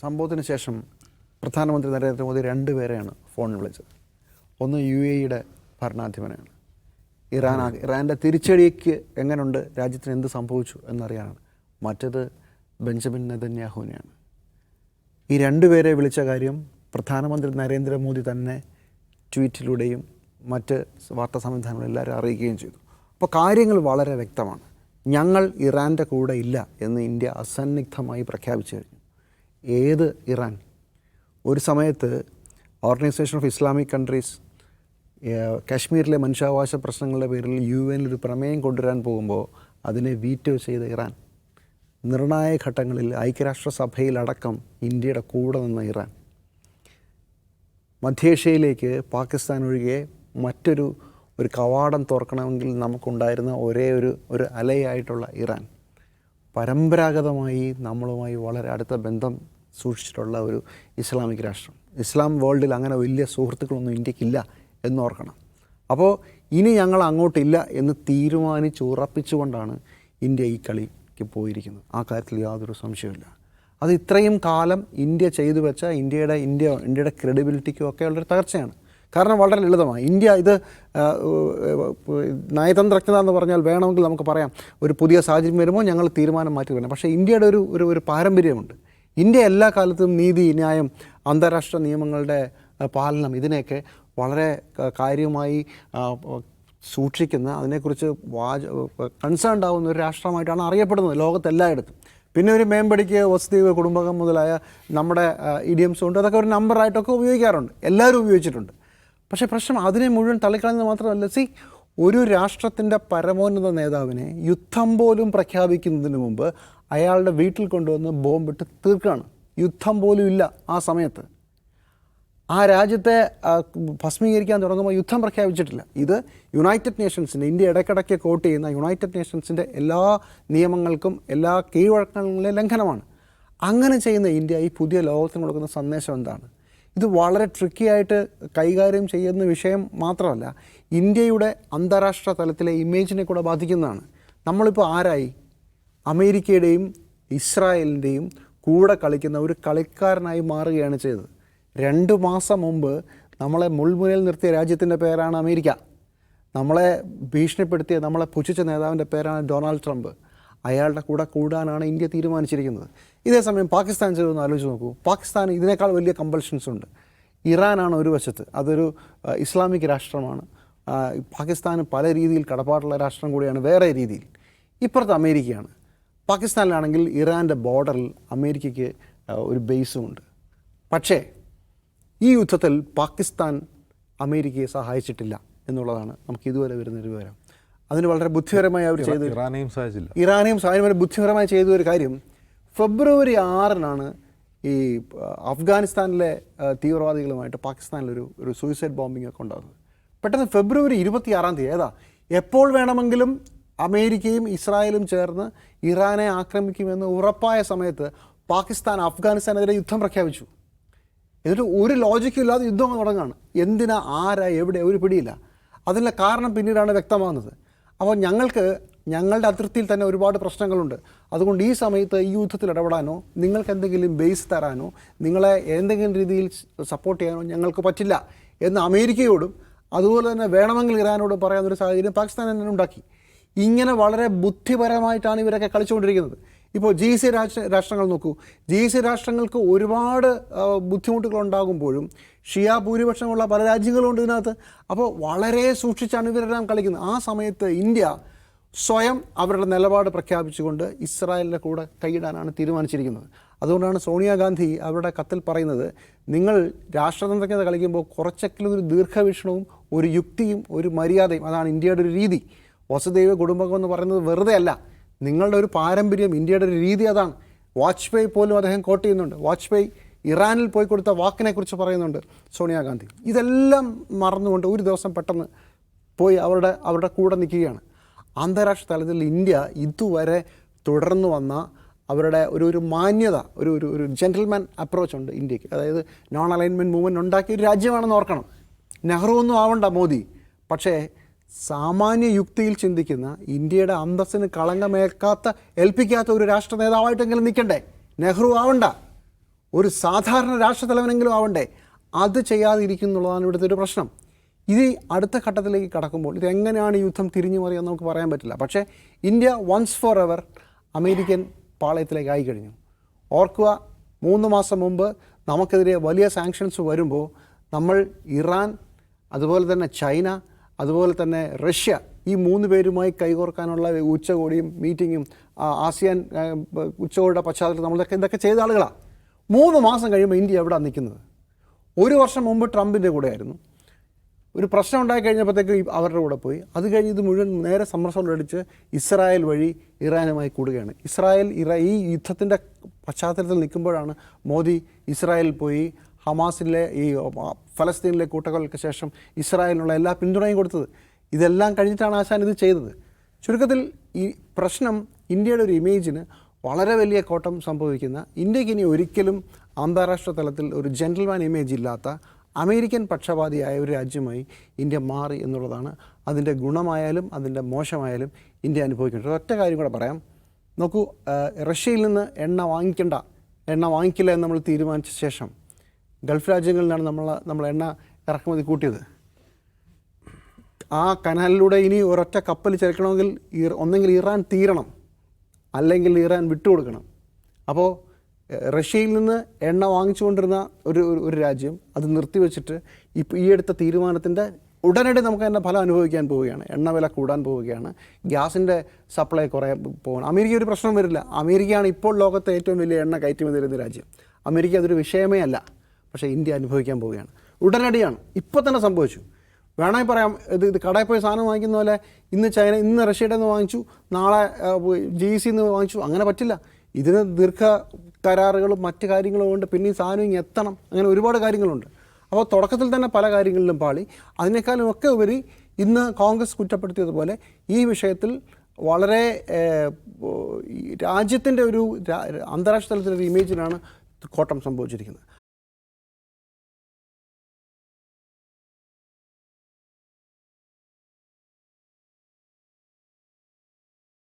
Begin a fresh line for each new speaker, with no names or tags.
സംഭവത്തിന് ശേഷം പ്രധാനമന്ത്രി നരേന്ദ്രമോദി രണ്ടുപേരെയാണ് ഫോണിൽ വിളിച്ചത്. ഒന്ന് UAE ഭരണാധിപനാണ്. ഇറാൻ്റെ തിരിച്ചടിക്ക് എങ്ങനെയുണ്ട്, രാജ്യത്തിന് എന്ത് സംഭവിച്ചു എന്നറിയാനാണ്. മറ്റത് ബെഞ്ചമിൻ നെതന്യാഹുവിനെയാണ്. ഈ രണ്ടുപേരെ വിളിച്ച കാര്യം പ്രധാനമന്ത്രി നരേന്ദ്രമോദി തന്നെ ട്വീറ്റിലൂടെയും മറ്റ് വാർത്താ സംവിധാനങ്ങളും എല്ലാവരും അറിയിക്കുകയും ചെയ്തു. അപ്പോൾ കാര്യങ്ങൾ വളരെ വ്യക്തമാണ്. ഞങ്ങൾ ഇറാൻ്റെ കൂടെ ഇല്ല എന്ന് ഇന്ത്യ അസന്നിഗ്ധമായി പ്രഖ്യാപിച്ചു കഴിഞ്ഞു. ഏത് ഇറാൻ? ഒരു സമയത്ത് ഓർഗനൈസേഷൻ ഓഫ് ഇസ്ലാമിക് കൺട്രീസ് കാശ്മീരിലെ മനുഷ്യാവകാശ പ്രശ്നങ്ങളുടെ പേരിൽ UN ഒരു പ്രമേയം കൊണ്ടുവരാൻ പോകുമ്പോൾ അതിനെ വീറ്റോ ചെയ്ത ഇറാൻ. നിർണായക ഘട്ടങ്ങളിൽ ഐക്യരാഷ്ട്രസഭയിലടക്കം ഇന്ത്യയുടെ കൂടെ നിന്ന ഇറാൻ. മധ്യേഷ്യയിലേക്ക് പാകിസ്ഥാൻ ഒഴികെ മറ്റൊരു കവാടം തുറക്കണമെങ്കിൽ നമുക്കുണ്ടായിരുന്ന ഒരേ ഒരു അലയായിട്ടുള്ള ഇറാൻ. പരമ്പരാഗതമായി നമ്മളുമായി വളരെ അടുത്ത ബന്ധം സൂക്ഷിച്ചിട്ടുള്ള ഒരു ഇസ്ലാമിക് രാഷ്ട്രം. ഇസ്ലാം വേൾഡിൽ അങ്ങനെ വലിയ സുഹൃത്തുക്കളൊന്നും ഇന്ത്യക്കില്ല എന്നോർക്കണം. അപ്പോൾ ഇനി ഞങ്ങൾ അങ്ങോട്ടില്ല എന്ന് തീരുമാനിച്ചുറപ്പിച്ചുകൊണ്ടാണ് ഇന്ത്യ ഈ കളിക്ക് പോയിരിക്കുന്നത്. ആ കാര്യത്തിൽ യാതൊരു സംശയമില്ല. അത് ഇത്രയും കാലം ഇന്ത്യ ചെയ്തു വെച്ച ഇന്ത്യയുടെ ക്രെഡിബിലിറ്റിക്കും ഒക്കെ ഉള്ളൊരു തകർച്ചയാണ്. കാരണം വളരെ ലളിതമാണ്. ഇന്ത്യ ഇത് നയതന്ത്രജ്ഞത എന്ന് പറഞ്ഞാൽ വേണമെങ്കിൽ നമുക്ക് പറയാം ഒരു പുതിയ സാഹചര്യം വരുമ്പോൾ ഞങ്ങൾ തീരുമാനം മാറ്റി വരണം. പക്ഷേ ഇന്ത്യയുടെ ഒരു പാരമ്പര്യമുണ്ട്. ഇന്ത്യ എല്ലാ കാലത്തും നീതി, ന്യായം, അന്താരാഷ്ട്ര നിയമങ്ങളുടെ പാലനം ഇതിനെയൊക്കെ വളരെ കാര്യമായി സൂക്ഷിക്കുന്ന, അതിനെക്കുറിച്ച് കൺസേൺഡ് ആവുന്ന ഒരു രാഷ്ട്രമായിട്ടാണ് അറിയപ്പെടുന്നത് ലോകത്തെല്ലായിടത്തും. പിന്നെ ഒരു മേമ്പടിക്ക് വസുദൈവ കുടുംബകം മുതലായ നമ്മുടെ ഇഡിയംസ് ഉണ്ട്. അതൊക്കെ ഒരു നമ്പറായിട്ടൊക്കെ ഉപയോഗിക്കാറുണ്ട്, എല്ലാവരും ഉപയോഗിച്ചിട്ടുണ്ട്. പക്ഷേ പ്രശ്നം അതിനെ മുഴുവൻ തള്ളിക്കളയുന്നത് മാത്രമല്ല. ഒരു രാഷ്ട്രത്തിൻ്റെ പരമോന്നത നേതാവിനെ യുദ്ധം പോലും പ്രഖ്യാപിക്കുന്നതിന് മുമ്പ് അയാളുടെ വീട്ടിൽ കൊണ്ടുവന്ന് ബോംബിട്ട് തീർക്കുകയാണ്. യുദ്ധം പോലും ഇല്ല ആ സമയത്ത്. ആ രാജ്യത്തെ ഭസ്മീകരിക്കാൻ തുടങ്ങുമ്പോൾ യുദ്ധം പ്രഖ്യാപിച്ചിട്ടില്ല. ഇത് യുണൈറ്റഡ് നേഷൻസിൻ്റെ, ഇന്ത്യ ഇടയ്ക്കിടയ്ക്ക് കോട്ട് ചെയ്യുന്ന യുണൈറ്റഡ് നേഷൻസിൻ്റെ എല്ലാ നിയമങ്ങൾക്കും എല്ലാ കീഴ്വഴക്കങ്ങളിലെ ലംഘനമാണ്. അങ്ങനെ ചെയ്യുന്ന ഇന്ത്യ ഈ പുതിയ ലോകത്തിന് കൊടുക്കുന്ന സന്ദേശം എന്താണ്? ഇത് വളരെ ട്രിക്കിയായിട്ട് കൈകാര്യം ചെയ്യുന്ന വിഷയം മാത്രമല്ല, ഇന്ത്യയുടെ അന്താരാഷ്ട്ര തലത്തിലെ ഇമേജിനെ കൂടെ ബാധിക്കുന്നതാണ്. നമ്മളിപ്പോൾ ആരായി? അമേരിക്കയുടെയും ഇസ്രായേലിൻ്റെയും കൂടെ കളിക്കുന്ന ഒരു കളിക്കാരനായി മാറുകയാണ് ചെയ്തത്. 2 മാസം മുമ്പ് നമ്മളെ മുൾമുനയിൽ നിർത്തിയ രാജ്യത്തിൻ്റെ പേരാണ് അമേരിക്ക. നമ്മളെ ഭീഷണിപ്പെടുത്തിയ, നമ്മളെ പുച്ഛിച്ച നേതാവിൻ്റെ പേരാണ് ഡൊണാൾഡ് ട്രംപ്. അയാളുടെ കൂടെ കൂടാനാണ് ഇന്ത്യ തീരുമാനിച്ചിരിക്കുന്നത്. ഇതേസമയം പാകിസ്ഥാൻ ചെയ്തൊന്ന് ആലോചിച്ച് നോക്കൂ. പാകിസ്ഥാൻ ഇതിനേക്കാൾ വലിയ കമ്പൽഷൻസ് ഉണ്ട്. ഇറാനാണ് ഒരു വശത്ത്, അതൊരു ഇസ്ലാമിക് രാഷ്ട്രമാണ്. പാകിസ്ഥാന് പല രീതിയിൽ കടപ്പാടുള്ള രാഷ്ട്രം കൂടിയാണ് വേറെ രീതിയിൽ. ഇപ്പുറത്ത് അമേരിക്കയാണ്. പാകിസ്ഥാനിലാണെങ്കിൽ ഇറാൻ്റെ ബോർഡറിൽ അമേരിക്കയ്ക്ക് ഒരു ബേസും ഉണ്ട്. പക്ഷേ ഈ യുദ്ധത്തിൽ പാകിസ്ഥാൻ അമേരിക്കയെ സഹായിച്ചിട്ടില്ല എന്നുള്ളതാണ് നമുക്ക് ഇതുവരെ വരുന്നൊരു വിവരം. അതിന് വളരെ ബുദ്ധിപരമായി അവർ ചെയ്ത്, ഇറാനെയും സഹായം ബുദ്ധിപരമായി ചെയ്ത ഒരു കാര്യം, ഫെബ്രുവരി 6-നാണ് ഈ അഫ്ഗാനിസ്ഥാനിലെ തീവ്രവാദികളുമായിട്ട് പാകിസ്ഥാനിലൊരു സൂയിസൈഡ് ബോംബിംഗ് ഒക്കെ ഉണ്ടാകുന്നത്. പെട്ടെന്ന് ഫെബ്രുവരി 26 എപ്പോൾ വേണമെങ്കിലും അമേരിക്കയും ഇസ്രായേലും ചേർന്ന് ഇറാനെ ആക്രമിക്കുമെന്ന് ഉറപ്പായ സമയത്ത് പാകിസ്ഥാൻ അഫ്ഗാനിസ്ഥാനെതിരെ യുദ്ധം പ്രഖ്യാപിച്ചു. എന്നിട്ട് ഒരു ലോജിക്കും ഇല്ലാതെ യുദ്ധം തുടങ്ങുകയാണ്. എന്തിനാ, ആരാ, എവിടെ, ഒരു പിടിയില്ല. അതിൻ്റെ കാരണം പിന്നീടാണ് വ്യക്തമാകുന്നത്. അപ്പോൾ ഞങ്ങളുടെ അതിർത്തിയിൽ തന്നെ ഒരുപാട് പ്രശ്നങ്ങളുണ്ട്. അതുകൊണ്ട് ഈ സമയത്ത് ഈ യുദ്ധത്തിൽ ഇടപെടാനോ നിങ്ങൾക്ക് എന്തെങ്കിലും ബേസ് തരാനോ നിങ്ങളെ എന്തെങ്കിലും രീതിയിൽ സപ്പോർട്ട് ചെയ്യാനോ ഞങ്ങൾക്ക് പറ്റില്ല എന്ന് അമേരിക്കയോടും അതുപോലെ തന്നെ വേണമെങ്കിൽ ഇറാനോടും പറയാവുന്നൊരു സാഹചര്യം പാകിസ്ഥാൻ തന്നെ ഉണ്ടാക്കി. ഇങ്ങനെ വളരെ ബുദ്ധിപരമായിട്ടാണ് ഇവരൊക്കെ കളിച്ചുകൊണ്ടിരിക്കുന്നത്. ഇപ്പോൾ GCC രാഷ്ട്രങ്ങൾ നോക്കൂ. GCC രാഷ്ട്രങ്ങൾക്ക് ഒരുപാട് ബുദ്ധിമുട്ടുകൾ ഉണ്ടാകുമ്പോഴും ഷിയ ഭൂരിപക്ഷമുള്ള പല രാജ്യങ്ങളുണ്ട് ഇതിനകത്ത്. അപ്പോൾ വളരെ സൂക്ഷിച്ചാണ് ഇവരെല്ലാം കളിക്കുന്നത്. ആ സമയത്ത് ഇന്ത്യ സ്വയം അവരുടെ നിലപാട് പ്രഖ്യാപിച്ചുകൊണ്ട് ഇസ്രായേലിൻ്റെ കൂടെ കൈയിടാനാണ് തീരുമാനിച്ചിരിക്കുന്നത്. അതുകൊണ്ടാണ് സോണിയാഗാന്ധി അവരുടെ കത്തിൽ പറയുന്നത്, നിങ്ങൾ രാഷ്ട്രതന്ത്രജ്ഞത കളിക്കുമ്പോൾ കുറച്ചെങ്കിലും ഒരു ദീർഘവീക്ഷണവും ഒരു യുക്തിയും ഒരു മര്യാദയും, അതാണ് ഇന്ത്യയുടെ ഒരു രീതി. വസുദൈവ കുടുംബകം എന്ന് പറയുന്നത് വെറുതെ അല്ല, നിങ്ങളുടെ ഒരു പാരമ്പര്യം, ഇന്ത്യയുടെ ഒരു രീതി അതാണ്. വാജ്പേയി പോലും അദ്ദേഹം കോട്ട് ചെയ്യുന്നുണ്ട്. വാജ്പേയി ഇറാനിൽ പോയി കൊടുത്ത വാക്കിനെക്കുറിച്ച് പറയുന്നുണ്ട് സോണിയാഗാന്ധി. ഇതെല്ലാം മറന്നുകൊണ്ട് ഒരു ദിവസം പെട്ടെന്ന് പോയി അവരുടെ കൂടെ നിൽക്കുകയാണ്. അന്താരാഷ്ട്ര തലത്തിൽ ഇന്ത്യ ഇതുവരെ തുടർന്നു വന്ന അവരുടെ ഒരു മാന്യത, ഒരു ജെൻറ്റിൽമാൻ അപ്രോച്ച് ഉണ്ട് ഇന്ത്യക്ക്. അതായത് നോൺ അലൈൻമെൻറ്റ് മൂവ്മെൻറ്റ് ഉണ്ടാക്കിയ ഒരു രാജ്യമാണെന്ന് ഓർക്കണം. നെഹ്റു ഒന്നും ആവണ്ട മോദി, പക്ഷേ സാമാന്യ യുക്തിയിൽ ചിന്തിക്കുന്ന, ഇന്ത്യയുടെ അന്തസ്സിന് കളങ്കമേൽക്കാത്ത ഏൽപ്പിക്കാത്ത ഒരു രാഷ്ട്ര നേതാവായിട്ടെങ്കിലും നിൽക്കണ്ടേ. നെഹ്റു ആവണ്ട, ഒരു സാധാരണ രാഷ്ട്രത്തലവനെങ്കിലും ആവണ്ടേ, അത് ചെയ്യാതിരിക്കുന്നുള്ളതാണ് ഇവിടുത്തെ ഒരു പ്രശ്നം. ഇത് അടുത്ത ഘട്ടത്തിലേക്ക് കടക്കുമ്പോൾ ഇതെങ്ങനെയാണ് യുദ്ധം തിരിഞ്ഞു മറിയെന്ന് നമുക്ക് പറയാൻ പറ്റില്ല. പക്ഷേ India once for ever American പാളയത്തിലേക്ക് ആയിക്കഴിഞ്ഞു. ഓർക്കുക, 3 മാസം മുമ്പ് നമുക്കെതിരെ വലിയ സാങ്ഷൻസ് വരുമ്പോൾ നമ്മൾ ഇറാൻ, അതുപോലെ തന്നെ ചൈന, അതുപോലെ തന്നെ റഷ്യ, ഈ 3 പേരുമായി കൈകോർക്കാനുള്ള ഉച്ചകോടിയും മീറ്റിങ്ങും ആസിയാൻ ഉച്ചകോടിയുടെ പശ്ചാത്തലത്തിൽ നമ്മളൊക്കെ ഇതൊക്കെ ചെയ്ത ആളുകളാണ്. 3 മാസം കഴിയുമ്പോൾ ഇന്ത്യ എവിടെ നിൽക്കുന്നത്? 1 വർഷം മുമ്പ് ട്രംപിൻ്റെ കൂടെ ആയിരുന്നു. ഒരു പ്രശ്നം ഉണ്ടായി കഴിഞ്ഞപ്പോഴത്തേക്ക് അവരുടെ കൂടെ പോയി. അത് കഴിഞ്ഞ് ഇത് മുഴുവൻ നേരെ സമ്മർസോളടിച്ച് ഇസ്രായേൽ വഴി ഇറാനുമായി കൂടുകയാണ്. ഈ യുദ്ധത്തിൻ്റെ പശ്ചാത്തലത്തിൽ നിൽക്കുമ്പോഴാണ് മോദി ഇസ്രായേലിൽ പോയി ഹമാസിലെ ഈ ഫലസ്തീനിലെ കൂട്ടക്കൊലയ്ക്ക് ശേഷം ഇസ്രായേലിനുള്ള എല്ലാ പിന്തുണയും കൊടുത്തത്. ഇതെല്ലാം കഴിഞ്ഞിട്ടാണ് ആശാൻ ഇത് ചെയ്തത്. ചുരുക്കത്തിൽ ഈ പ്രശ്നം ഇന്ത്യയുടെ ഒരു ഇമേജിന് വളരെ വലിയ കോട്ടം സംഭവിക്കുന്ന, ഇന്ത്യക്ക് ഇനി ഒരിക്കലും അന്താരാഷ്ട്ര തലത്തിൽ ഒരു ജെന്റിൽമാൻ ഇമേജ് ഇല്ലാത്ത അമേരിക്കൻ പക്ഷപാതിയായ ഒരു രാജ്യമായി ഇന്ത്യ മാറി എന്നുള്ളതാണ്. അതിൻ്റെ ഗുണമായാലും അതിൻ്റെ മോശമായാലും ഇന്ത്യ അനുഭവിക്കേണ്ടത്. ഒറ്റ കാര്യം കൂടെ പറയാം. നോക്കൂ, റഷ്യയിൽ നിന്ന് എണ്ണ വാങ്ങിക്കില്ല എന്ന് നമ്മൾ തീരുമാനിച്ച ശേഷം ഗൾഫ് രാജ്യങ്ങളിലാണ് നമ്മൾ എണ്ണ ഇറക്കുമതി കൂട്ടിയത്. ആ കനാലിലൂടെ ഇനി ഒരൊറ്റ കപ്പൽ ചലിക്കണമെങ്കിൽ ഒന്നെങ്കിൽ ഇറാൻ തീരണം, അല്ലെങ്കിൽ ഇറാൻ വിട്ടുകൊടുക്കണം. അപ്പോൾ റഷ്യയിൽ നിന്ന് എണ്ണ വാങ്ങിച്ചുകൊണ്ടിരുന്ന ഒരു രാജ്യം അത് നിർത്തിവെച്ചിട്ട് ഈ എടുത്ത തീരുമാനത്തിൻ്റെ ഉടനടി നമുക്ക് തന്നെ ഫലം അനുഭവിക്കാൻ പോവുകയാണ്. എണ്ണ വില കൂടാൻ പോവുകയാണ്, ഗ്യാസിൻ്റെ സപ്ലൈ കുറയാൻ പോകണം. അമേരിക്ക ഒരു പ്രശ്നം വരില്ല. അമേരിക്കയാണ് ഇപ്പോൾ ലോകത്തെ ഏറ്റവും വലിയ എണ്ണ കയറ്റുമതി തരുന്ന രാജ്യം. അമേരിക്ക അതൊരു വിഷയമേ അല്ല. പക്ഷേ ഇന്ത്യ അനുഭവിക്കാൻ പോവുകയാണ്. ഉടനടിയാണ്, ഇപ്പോൾ തന്നെ സംഭവിച്ചു. വേണമെങ്കിൽ പറയാം, ഇത് കടയിൽ പോയി സാധനം വാങ്ങിക്കുന്ന പോലെ ഇന്ന് റഷ്യയുടെ നിന്ന് വാങ്ങിച്ചു, നാളെ GEC നിന്ന് വാങ്ങിച്ചു. അങ്ങനെ പറ്റില്ല. ഇതിന് ദീർഘ കരാറുകളും മറ്റ് കാര്യങ്ങളും കൊണ്ട് പിന്നെ ഈ സാധനം ഇങ്ങനെ എത്തണം. അങ്ങനെ ഒരുപാട് കാര്യങ്ങളുണ്ട്. അപ്പോൾ തുടക്കത്തിൽ തന്നെ പല കാര്യങ്ങളിലും പാളി. അതിനേക്കാളും ഒക്കെ ഉപരി ഇന്ന് കോൺഗ്രസ് കുറ്റപ്പെടുത്തിയതുപോലെ ഈ വിഷയത്തിൽ വളരെ രാജ്യത്തിൻ്റെ ഒരു അന്താരാഷ്ട്ര തലത്തിലൊരു ഇമേജിനാണ് കോട്ടം സംഭവിച്ചിരിക്കുന്നത്.